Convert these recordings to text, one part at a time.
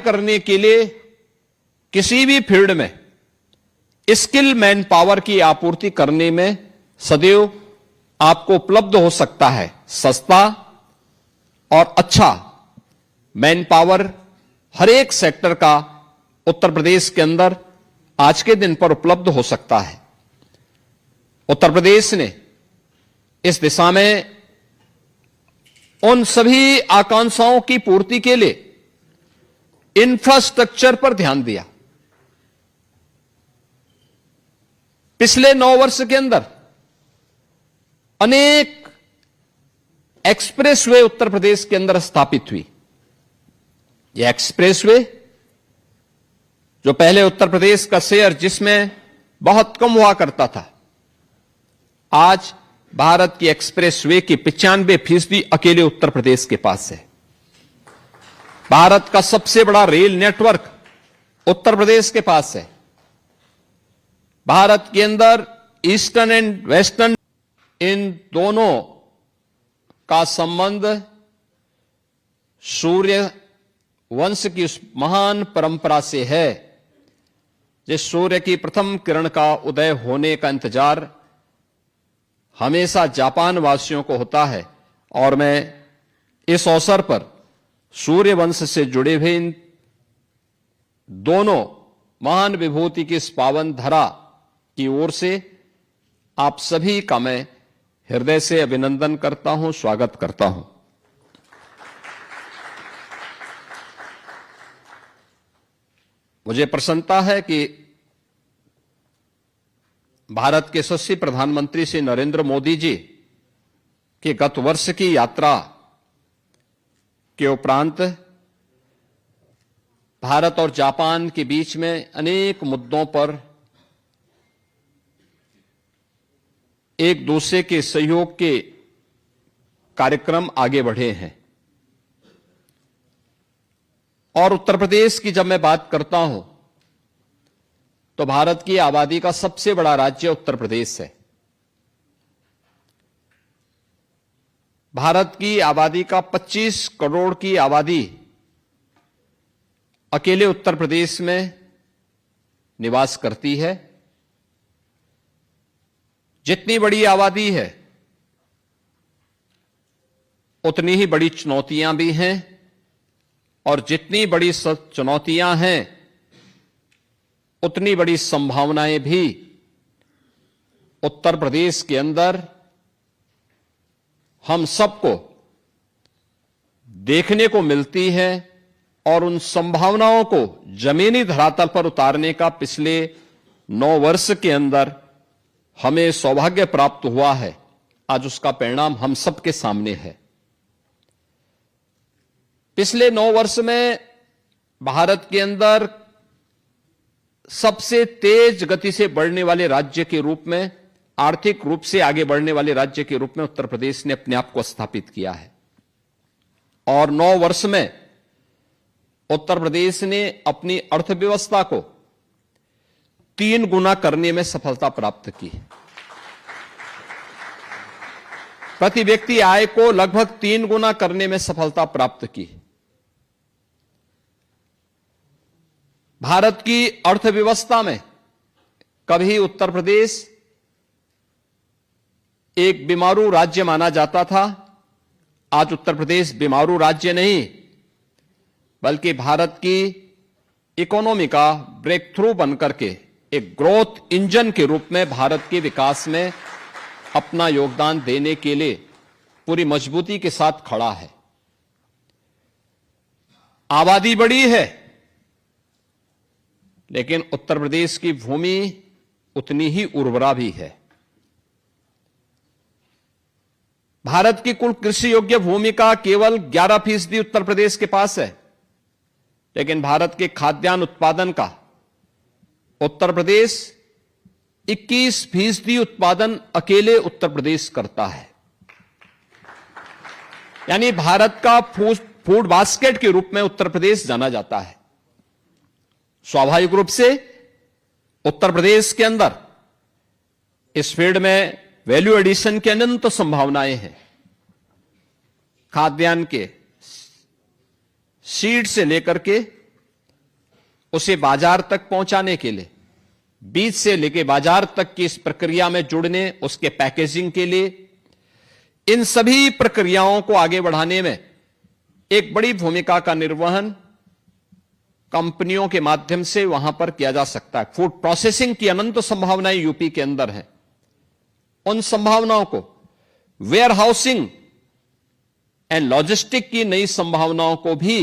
करने के लिए किसी भी फील्ड में स्किल मैन पावर की आपूर्ति करने में सदैव आपको उपलब्ध हो सकता है सस्ता और अच्छा मैन पावर हर एक सेक्टर का उत्तर प्रदेश के अंदर आज के दिन पर उपलब्ध हो सकता है। उत्तर प्रदेश ने इस दिशा में उन सभी आकांक्षाओं की पूर्ति के लिए इंफ्रास्ट्रक्चर पर ध्यान दिया। पिछले 9 वर्ष के अंदर अनेक एक्सप्रेसवे उत्तर प्रदेश के अंदर स्थापित हुई। यह एक्सप्रेसवे जो पहले उत्तर प्रदेश का शेयर जिसमें बहुत कम हुआ करता था, आज भारत की एक्सप्रेसवे की 95% अकेले उत्तर प्रदेश के पास है। भारत का सबसे बड़ा रेल नेटवर्क उत्तर प्रदेश के पास है। भारत के अंदर ईस्टर्न एंड वेस्टर्न इन दोनों का संबंध सूर्य वंश की उस महान परंपरा से है जिस सूर्य की प्रथम किरण का उदय होने का इंतजार हमेशा जापान वासियों को होता है। और मैं इस अवसर पर सूर्य वंश से जुड़े हुए इन दोनों महान विभूति की इस पावन धरा की ओर से आप सभी का मैं हृदय से अभिनंदन करता हूं, स्वागत करता हूं। मुझे प्रसन्नता है कि भारत के यशस्वी प्रधानमंत्री श्री नरेंद्र मोदी जी की गत वर्ष की यात्रा के उपरांत भारत और जापान के बीच में अनेक मुद्दों पर एक दूसरे के सहयोग के कार्यक्रम आगे बढ़े हैं। और उत्तर प्रदेश की जब मैं बात करता हूं तो भारत की आबादी का सबसे बड़ा राज्य उत्तर प्रदेश है। भारत की आबादी का 25 करोड़ की आबादी अकेले उत्तर प्रदेश में निवास करती है। जितनी बड़ी आबादी है उतनी ही बड़ी चुनौतियां भी हैं, और जितनी बड़ी चुनौतियां हैं उतनी बड़ी संभावनाएं भी उत्तर प्रदेश के अंदर हम सबको देखने को मिलती है। और उन संभावनाओं को जमीनी धरातल पर उतारने का पिछले 9 वर्ष के अंदर हमें सौभाग्य प्राप्त हुआ है। आज उसका परिणाम हम सबके सामने है। पिछले 9 वर्ष में भारत के अंदर सबसे तेज गति से बढ़ने वाले राज्य के रूप में, आर्थिक रूप से आगे बढ़ने वाले राज्य के रूप में उत्तर प्रदेश ने अपने आप को स्थापित किया है। और 9 वर्ष में उत्तर प्रदेश ने अपनी अर्थव्यवस्था को 3 गुना करने में सफलता प्राप्त की। प्रति व्यक्ति आय को लगभग 3 गुना करने में सफलता प्राप्त की। भारत की अर्थव्यवस्था में कभी उत्तर प्रदेश एक बीमारू राज्य माना जाता था। आज उत्तर प्रदेश बीमारू राज्य नहीं, बल्कि भारत की इकोनॉमी का ब्रेक थ्रू बनकर के एक ग्रोथ इंजन के रूप में भारत के विकास में अपना योगदान देने के लिए पूरी मजबूती के साथ खड़ा है। आबादी बड़ी है, लेकिन उत्तर प्रदेश की भूमि उतनी ही उर्वरा भी है। भारत की कुल कृषि योग्य भूमि का केवल 11% उत्तर प्रदेश के पास है, लेकिन भारत के खाद्यान्न उत्पादन का उत्तर प्रदेश 21% उत्पादन अकेले उत्तर प्रदेश करता है। यानी भारत का फूड बास्केट के रूप में उत्तर प्रदेश जाना जाता है। स्वाभाविक रूप से उत्तर प्रदेश के अंदर इस फील्ड में वैल्यू एडिशन की अनंत संभावनाएं हैं। खाद्यान्न के सीड से लेकर के उसे बाजार तक पहुंचाने के लिए, बीज से लेकर बाजार तक की इस प्रक्रिया में जुड़ने, उसके पैकेजिंग के लिए, इन सभी प्रक्रियाओं को आगे बढ़ाने में एक बड़ी भूमिका का निर्वहन कंपनियों के माध्यम से वहां पर किया जा सकता है। फूड प्रोसेसिंग की अनंत संभावनाएं यूपी के अंदर हैं। उन संभावनाओं को, वेयर हाउसिंग एंड लॉजिस्टिक की नई संभावनाओं को भी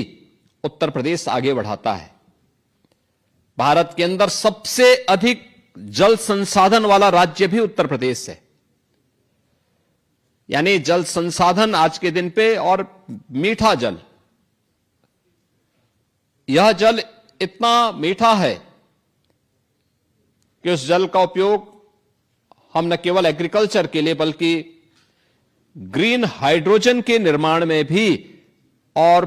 उत्तर प्रदेश आगे बढ़ाता है। भारत के अंदर सबसे अधिक जल संसाधन वाला राज्य भी उत्तर प्रदेश है। यानी जल संसाधन आज के दिन पे, और मीठा जल, यह जल इतना मीठा है कि उस जल का उपयोग हम न केवल एग्रीकल्चर के लिए बल्कि ग्रीन हाइड्रोजन के निर्माण में भी और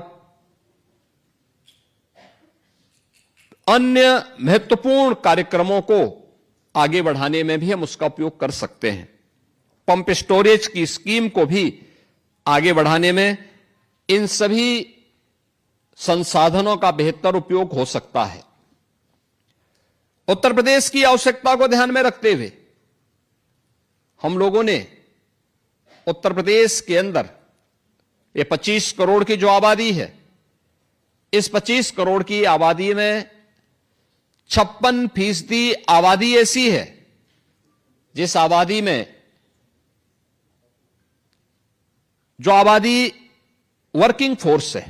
अन्य महत्वपूर्ण कार्यक्रमों को आगे बढ़ाने में भी हम उसका उपयोग कर सकते हैं। पंप स्टोरेज की स्कीम को भी आगे बढ़ाने में इन सभी संसाधनों का बेहतर उपयोग हो सकता है। उत्तर प्रदेश की आवश्यकता को ध्यान में रखते हुए हम लोगों ने उत्तर प्रदेश के अंदर ये 25 करोड़ की जो आबादी है, इस 25 करोड़ की आबादी में 56% आबादी ऐसी है जिस आबादी में जो आबादी वर्किंग फोर्स है,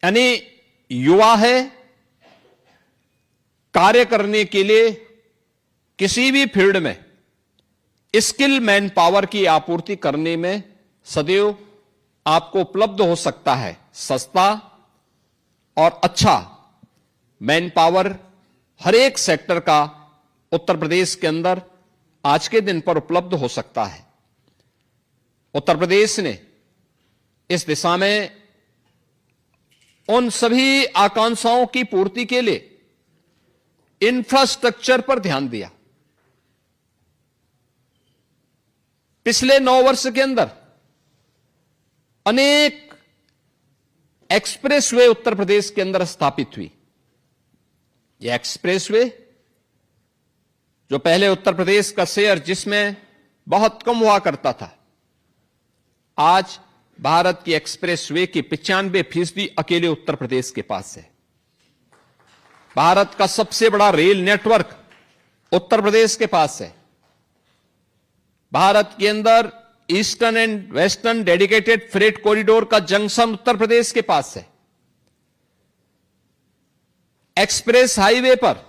यानी युवा है, कार्य करने के लिए किसी भी फील्ड में स्किल मैन पावर की आपूर्ति करने में सदैव आपको उपलब्ध हो सकता है सस्ता और अच्छा मैन पावर। हर एक सेक्टर का उत्तर प्रदेश के अंदर आज के दिन पर उपलब्ध हो सकता है। उत्तर प्रदेश ने इस दिशा में उन सभी आकांक्षाओं की पूर्ति के लिए इंफ्रास्ट्रक्चर पर ध्यान दिया। पिछले 9 वर्ष के अंदर अनेक एक्सप्रेसवे उत्तर प्रदेश के अंदर स्थापित हुई। यह एक्सप्रेसवे जो पहले उत्तर प्रदेश का शेयर जिसमें बहुत कम हुआ करता था, आज भारत की एक्सप्रेसवे की 95% अकेले उत्तर प्रदेश के पास है। भारत का सबसे बड़ा रेल नेटवर्क उत्तर प्रदेश के पास है। भारत के अंदर eastern and western dedicated freight corridor का जंक्शन उत्तर प्रदेश के पास है। एक्सप्रेस हाईवे पर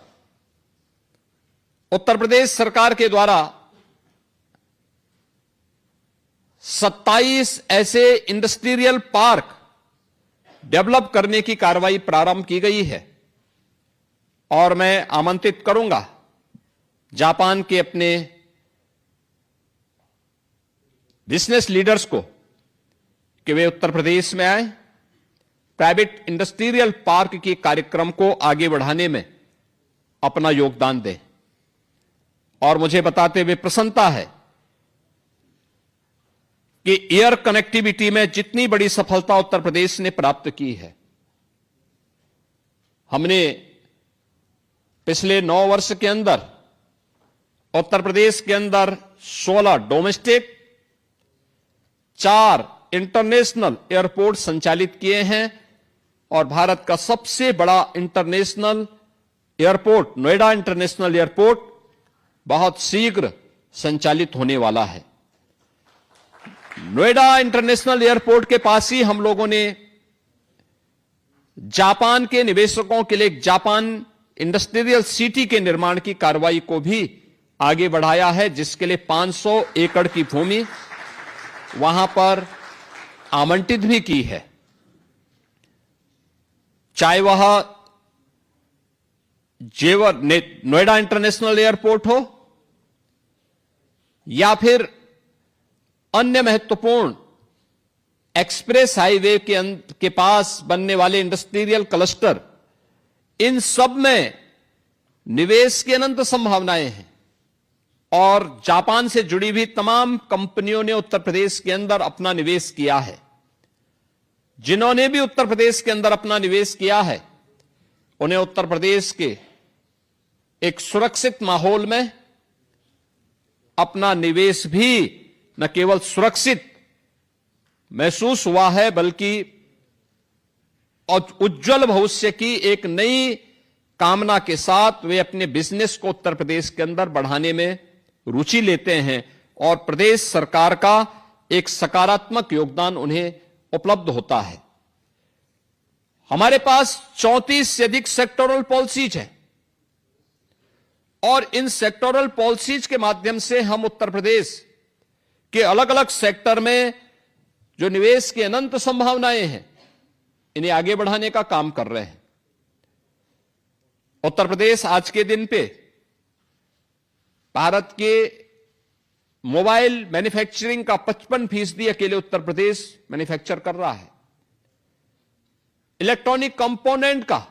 उत्तर प्रदेश सरकार के द्वारा 27 ऐसे इंडस्ट्रियल पार्क डेवलप करने की कार्रवाई प्रारंभ की गई है। और मैं आमंत्रित करूंगा जापान के अपने बिजनेस लीडर्स को कि वे उत्तर प्रदेश में आए, प्राइवेट इंडस्ट्रियल पार्क के कार्यक्रम को आगे बढ़ाने में अपना योगदान दें। और मुझे बताते हुए प्रसन्नता है कि एयर कनेक्टिविटी में जितनी बड़ी सफलता उत्तर प्रदेश ने प्राप्त की है, हमने पिछले 9 वर्ष के अंदर उत्तर प्रदेश के अंदर 16 डोमेस्टिक, 4 इंटरनेशनल एयरपोर्ट संचालित किए हैं और भारत का सबसे बड़ा international airport Noida international airport बहुत शीघ्र संचालित होने वाला है। नोएडा इंटरनेशनल एयरपोर्ट के पास ही हम लोगों ने जापान के निवेशकों के लिए जापान इंडस्ट्रियल सिटी के निर्माण की कार्रवाई को भी आगे बढ़ाया है, जिसके लिए 500 एकड़ की भूमि वहां पर आवंटित भी की है। चाहे वह जेवर नोएडा इंटरनेशनल एयरपोर्ट हो या फिर अन्य महत्वपूर्ण एक्सप्रेस हाईवे के पास बनने वाले इंडस्ट्रियल क्लस्टर, इन सब में निवेश की अनंत संभावनाएं हैं। और जापान से जुड़ी हुई तमाम कंपनियों ने उत्तर प्रदेश के अंदर अपना निवेश किया है। जिन्होंने भी उत्तर प्रदेश के अंदर अपना निवेश किया है, उन्हें उत्तर प्रदेश के एक सुरक्षित माहौल में अपना निवेश भी न केवल सुरक्षित महसूस हुआ है, बल्कि उज्जवल भविष्य की एक नई कामना के साथ वे अपने बिजनेस को उत्तर प्रदेश के अंदर बढ़ाने में रुचि लेते हैं और प्रदेश सरकार का एक सकारात्मक योगदान उन्हें उपलब्ध होता है। हमारे पास 34 से अधिक सेक्टोरल पॉलिसीज हैं और इन सेक्टोरल पॉलिसीज के माध्यम से हम उत्तर प्रदेश के अलग अलग सेक्टर में जो निवेश की अनंत संभावनाएं हैं, इन्हें आगे बढ़ाने का काम कर रहे हैं। उत्तर प्रदेश आज के दिन पे भारत के मोबाइल मैन्युफैक्चरिंग का 55% अकेले उत्तर प्रदेश मैन्युफैक्चर कर रहा है। इलेक्ट्रॉनिक कंपोनेंट का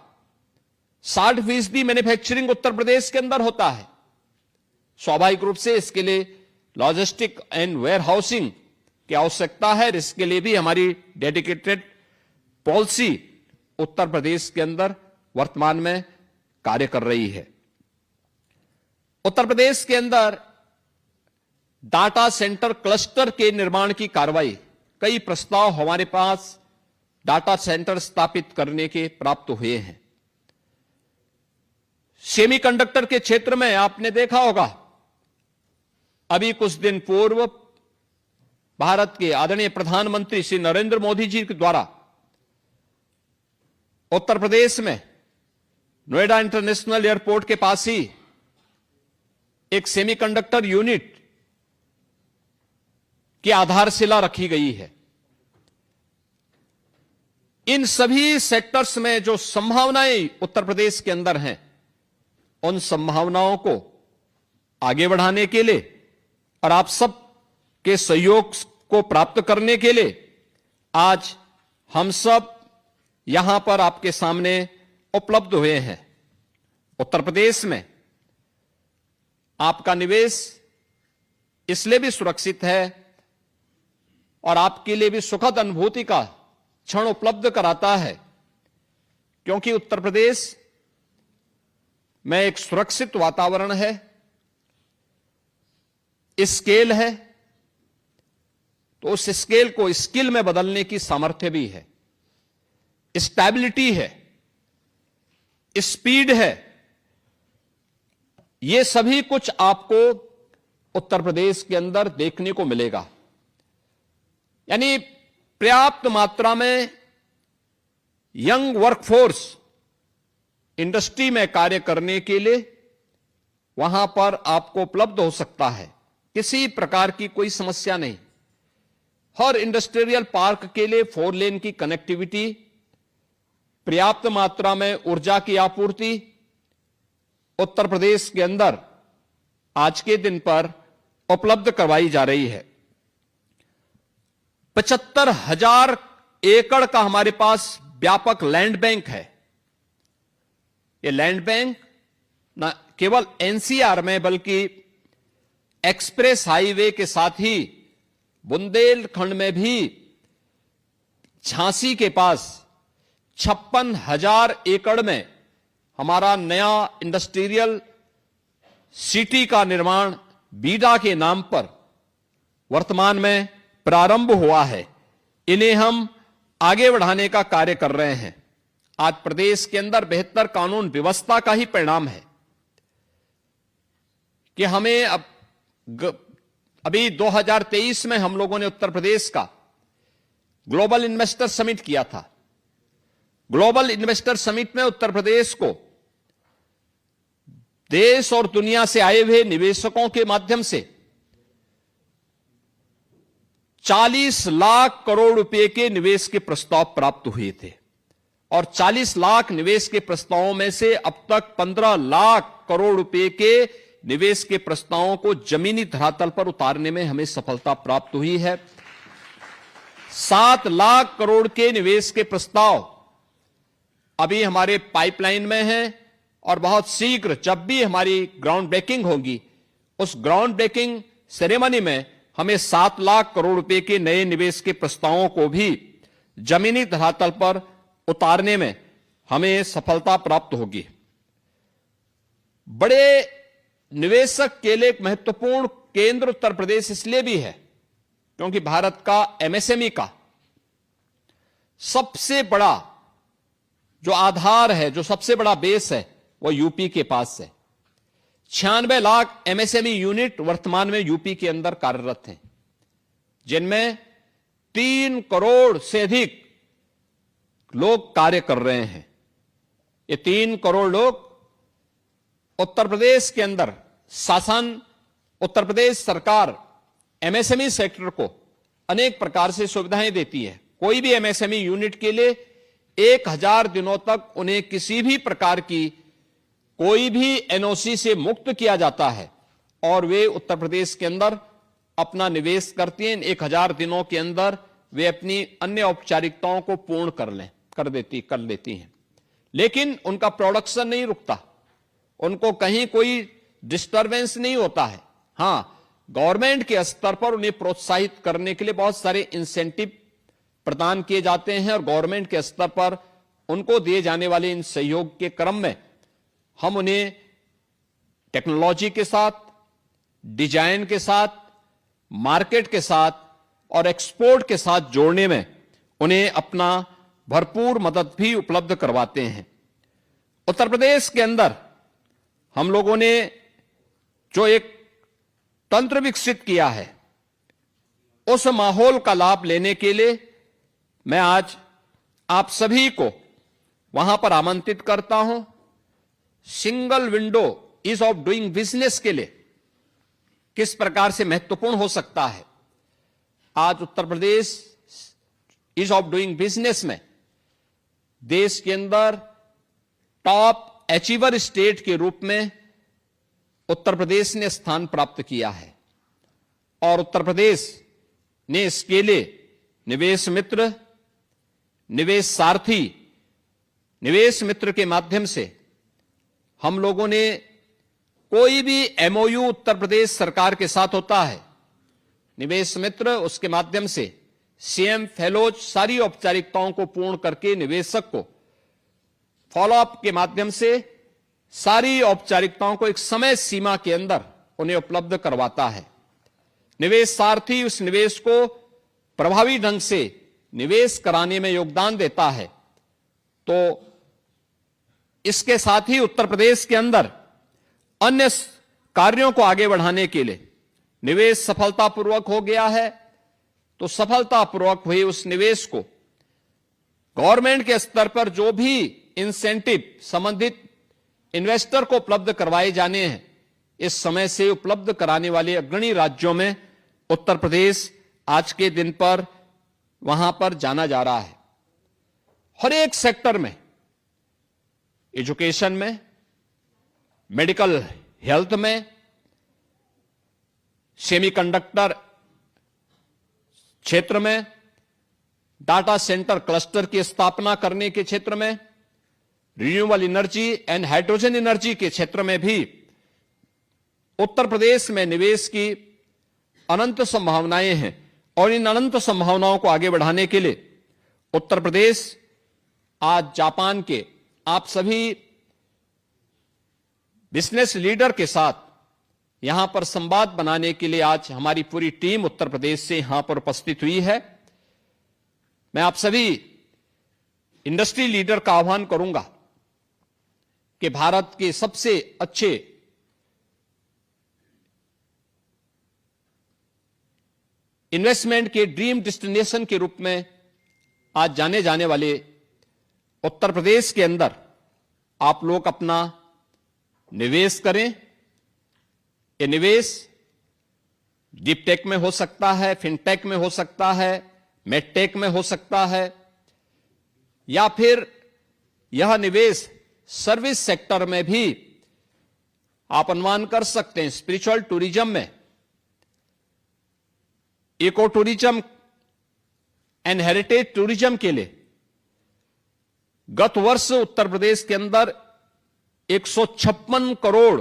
60% मैन्युफैक्चरिंग उत्तर प्रदेश के अंदर होता है। स्वाभाविक रूप से इसके लिए लॉजिस्टिक एंड वेयर हाउसिंग की आवश्यकता है। इसके लिए भी हमारी डेडिकेटेड पॉलिसी उत्तर प्रदेश के अंदर वर्तमान में कार्य कर रही है। उत्तर प्रदेश के अंदर डाटा सेंटर क्लस्टर के निर्माण की कार्रवाई, कई प्रस्ताव हमारे पास डाटा सेंटर स्थापित करने के प्राप्त हुए हैं। सेमीकंडक्टर के क्षेत्र में आपने देखा होगा, अभी कुछ दिन पूर्व भारत के आदरणीय प्रधानमंत्री श्री नरेंद्र मोदी जी के द्वारा उत्तर प्रदेश में नोएडा इंटरनेशनल एयरपोर्ट के पास ही एक सेमीकंडक्टर यूनिट की आधारशिला रखी गई है। इन सभी सेक्टर्स में जो संभावनाएं उत्तर प्रदेश के अंदर हैं, उन संभावनाओं को आगे बढ़ाने के लिए और आप सब के सहयोग को प्राप्त करने के लिए आज हम सब यहां पर आपके सामने उपलब्ध हुए हैं। उत्तर प्रदेश में आपका निवेश इसलिए भी सुरक्षित है और आपके लिए भी सुखद अनुभूति का क्षण उपलब्ध कराता है, क्योंकि उत्तर प्रदेश में एक सुरक्षित वातावरण है, स्केल है, तो उस स्केल को स्किल में बदलने की सामर्थ्य भी है, स्टेबिलिटी है, स्पीड है। यह सभी कुछ आपको उत्तर प्रदेश के अंदर देखने को मिलेगा। यानी पर्याप्त मात्रा में यंग वर्कफोर्स इंडस्ट्री में कार्य करने के लिए वहां पर आपको उपलब्ध हो सकता है। किसी प्रकार की कोई समस्या नहीं। हर इंडस्ट्रियल पार्क के लिए 4 लेन की कनेक्टिविटी, पर्याप्त मात्रा में ऊर्जा की आपूर्ति उत्तर प्रदेश के अंदर आज के दिन पर उपलब्ध करवाई जा रही है। 75,000 एकड़ का हमारे पास व्यापक लैंड बैंक है। यह लैंड बैंक न केवल एनसीआर में बल्कि एक्सप्रेस हाईवे के साथ ही बुंदेलखंड में भी झांसी के पास 56,000 एकड़ में हमारा नया इंडस्ट्रियल सिटी का निर्माण बीडा के नाम पर वर्तमान में प्रारंभ हुआ है। इन्हें हम आगे बढ़ाने का कार्य कर रहे हैं। आज प्रदेश के अंदर बेहतर कानून व्यवस्था का ही परिणाम है कि हमें अभी 2023 में हम लोगों ने उत्तर प्रदेश का ग्लोबल इन्वेस्टर समिट किया था। ग्लोबल इन्वेस्टर समिट में उत्तर प्रदेश को देश और दुनिया से आए हुए निवेशकों के माध्यम से 40 लाख करोड़ रुपए के निवेश के प्रस्ताव प्राप्त हुए थे और 40 लाख निवेश के प्रस्तावों में से अब तक 15 लाख करोड़ रुपए के निवेश के प्रस्तावों को जमीनी धरातल पर उतारने में हमें सफलता प्राप्त हुई है। 7 लाख करोड़ के निवेश के प्रस्ताव अभी हमारे पाइपलाइन में हैं और बहुत शीघ्र जब भी हमारी ग्राउंड ब्रेकिंग होगी, उस ग्राउंड ब्रेकिंग सेरेमनी में हमें 7 लाख करोड़ रुपए के नए निवेश के प्रस्तावों को भी जमीनी धरातल पर उतारने में हमें सफलता प्राप्त होगी। बड़े निवेशक के लिए एक महत्वपूर्ण केंद्र उत्तर प्रदेश इसलिए भी है क्योंकि भारत का एमएसएमई का सबसे बड़ा जो आधार है, जो सबसे बड़ा बेस है, वो यूपी के पास है। 96 लाख एमएसएमई यूनिट वर्तमान में यूपी के अंदर कार्यरत हैं, जिनमें 3 करोड़ से अधिक लोग कार्य कर रहे हैं। ये 3 करोड़ लोग उत्तर प्रदेश के अंदर शासन, उत्तर प्रदेश सरकार एमएसएमई सेक्टर को अनेक प्रकार से सुविधाएं देती है। कोई भी एमएसएमई यूनिट के लिए 1000 दिनों तक उन्हें किसी भी प्रकार की कोई भी एनओसी से मुक्त किया जाता है और वे उत्तर प्रदेश के अंदर अपना निवेश करती हैं। 1000 दिनों के अंदर वे अपनी अन्य औपचारिकताओं को पूर्ण कर लेती हैं। लेकिन उनका प्रोडक्शन नहीं रुकता, उनको कहीं कोई डिस्टरबेंस नहीं होता है। हां, गवर्नमेंट के स्तर पर उन्हें प्रोत्साहित करने के लिए बहुत सारे इंसेंटिव प्रदान किए जाते हैं और गवर्नमेंट के स्तर पर उनको दिए जाने वाले इन सहयोग के क्रम में हम उन्हें टेक्नोलॉजी के साथ, डिजाइन के साथ, मार्केट के साथ और एक्सपोर्ट के साथ जोड़ने में उन्हें अपना भरपूर मदद भी उपलब्ध करवाते हैं। उत्तर प्रदेश के अंदर हम लोगों ने जो एक तंत्र विकसित किया है, उस माहौल का लाभ लेने के लिए मैं आज आप सभी को वहां पर आमंत्रित करता हूं। Single window ease of doing business के लिए किस प्रकार से महत्वपूर्ण हो सकता है। आज Uttar Pradesh ease of doing business में देश के अंदर टॉप अचीवर स्टेट के रूप में उत्तर प्रदेश ने स्थान प्राप्त किया है और उत्तर प्रदेश ने इसके लिए निवेश मित्र, निवेश सारथी, निवेश मित्र के माध्यम से हम लोगों ने कोई भी एमओयू उत्तर प्रदेश सरकार के साथ होता है, निवेश मित्र उसके माध्यम से सीएम फेलोज सारी औपचारिकताओं को पूर्ण करके निवेशक को फॉलोअप के माध्यम से सारी औपचारिकताओं को एक समय सीमा के अंदर उन्हें उपलब्ध करवाता है। निवेश सारथी उस निवेश को प्रभावी ढंग से निवेश कराने में योगदान देता है। तो इसके साथ ही उत्तर प्रदेश के अंदर अन्य कार्यों को आगे बढ़ाने के लिए निवेश सफलतापूर्वक हो गया है, तो सफलतापूर्वक हुए उस निवेश को गवर्नमेंट के स्तर पर जो भी इंसेंटिव संबंधित इन्वेस्टर को उपलब्ध करवाए जाने हैं, इस समय से उपलब्ध कराने वाले अग्रणी राज्यों में उत्तर प्रदेश आज के दिन पर वहां पर जाना जा रहा है। हर एक सेक्टर में, एजुकेशन में, मेडिकल हेल्थ में, सेमीकंडक्टर क्षेत्र में, डाटा सेंटर क्लस्टर की स्थापना करने के क्षेत्र में, renewable energy and hydrogen energy के क्षेत्र में भी उत्तर प्रदेश में निवेश की अनंत संभावनाएं हैं और इन अनंत संभावनाओं को आगे बढ़ाने के लिए उत्तर प्रदेश आज जापान के आप सभी बिजनेस लीडर के साथ यहां पर संवाद बनाने के लिए आज हमारी पूरी टीम उत्तर प्रदेश से यहां पर उपस्थित हुई है। मैं आप सभी इंडस्ट्री लीडर का आह्वान करूंगा कि भारत के सबसे अच्छे इन्वेस्टमेंट के ड्रीम डेस्टिनेशन के रूप में आज जाने जाने वाले उत्तर प्रदेश के अंदर आप लोग अपना निवेश करें। ये निवेश डीप टेक में हो सकता है, फिनटेक में हो सकता है, मेडटेक में हो सकता है, या फिर यह निवेश सर्विस सेक्टर में भी आप अनुमान कर सकते हैं। स्पिरिचुअल टूरिज्म में, eco tourism and heritage tourism के लिए गत वर्ष उत्तर प्रदेश के अंदर 156 करोड़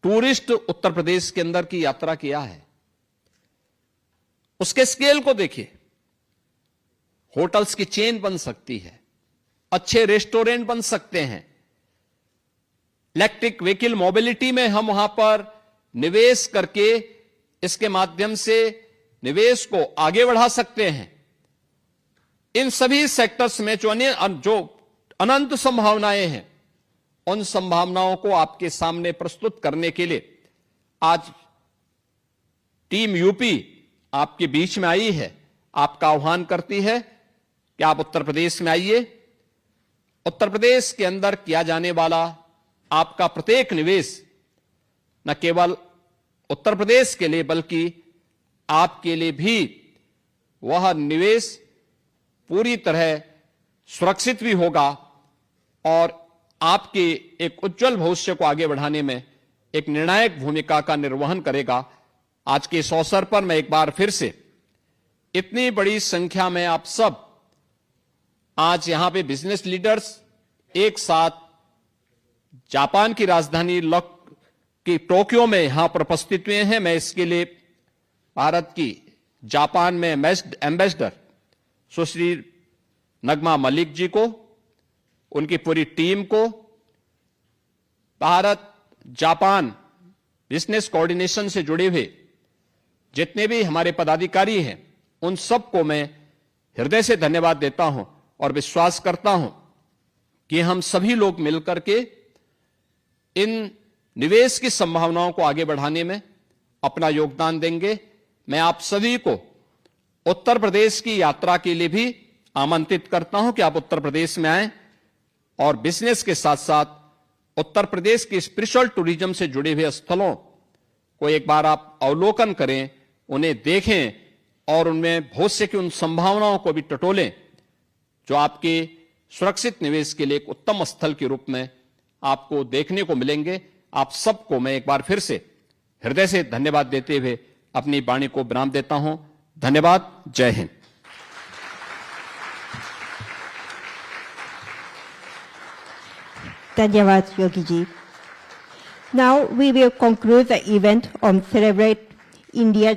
टूरिस्ट उत्तर प्रदेश के अंदर की यात्रा किया है। उसके स्केल को देखिए, होटल्स की चेन बन सकती है, अच्छे रेस्टोरेंट बन सकते हैं। इलेक्ट्रिक व्हीकल मोबिलिटी में हम वहां पर निवेश करके इसके माध्यम से निवेश को आगे बढ़ा सकते हैं। इन सभी सेक्टर्स में जो अनंत संभावनाएं हैं, उन संभावनाओं को आपके सामने प्रस्तुत करने के लिए आज टीम यूपी आपके बीच में आई है। आपका आह्वान करती है कि आप उत्तर प्रदेश में आइए। उत्तर प्रदेश के अंदर किया जाने वाला आपका प्रत्येक निवेश न केवल उत्तर प्रदेश के लिए बल्कि आपके लिए भी वह निवेश पूरी तरह सुरक्षित भी होगा और आपके एक उज्जवल भविष्य को आगे बढ़ाने में एक निर्णायक भूमिका का निर्वहन करेगा। आज के इस अवसर पर मैं एक बार फिर से इतनी बड़ी संख्या में आप सब आज यहां पे बिजनेस लीडर्स एक साथ जापान की राजधानी की टोक्यो में यहां पर उपस्थित हुए हैं। मैं इसके लिए भारत की जापान में एम्बेसडर सुश्री नगमा मलिक जी को, उनकी पूरी टीम को, भारत जापान बिजनेस कोऑर्डिनेशन से जुड़े हुए जितने भी हमारे पदाधिकारी हैं, उन सबको मैं हृदय से धन्यवाद देता हूं और विश्वास करता हूं कि हम सभी लोग मिलकर के इन निवेश की संभावनाओं को आगे बढ़ाने में अपना योगदान देंगे। मैं आप सभी को उत्तर प्रदेश की यात्रा के लिए भी आमंत्रित करता हूं कि आप उत्तर प्रदेश में आएं और बिजनेस के साथ साथ उत्तर प्रदेश की स्पिरिचुअल टूरिज्म से जुड़े हुए स्थलों को एक बार आप अवलोकन करें, उन्हें देखें और उनमें भविष्य की उन संभावनाओं को भी टटोलें जो आपके सुरक्षित निवेश के लिए एक उत्तम स्थल के रूप में आपको देखने को मिलेंगे। आप सबको मैं एक बार फिर से हृदय से धन्यवाद देते हुए अपनी वाणी को विराम देता हूं। धन्यवाद। जय Hind. Dhanyawad, Yogi ji. Now we will conclude the event on Celebrate India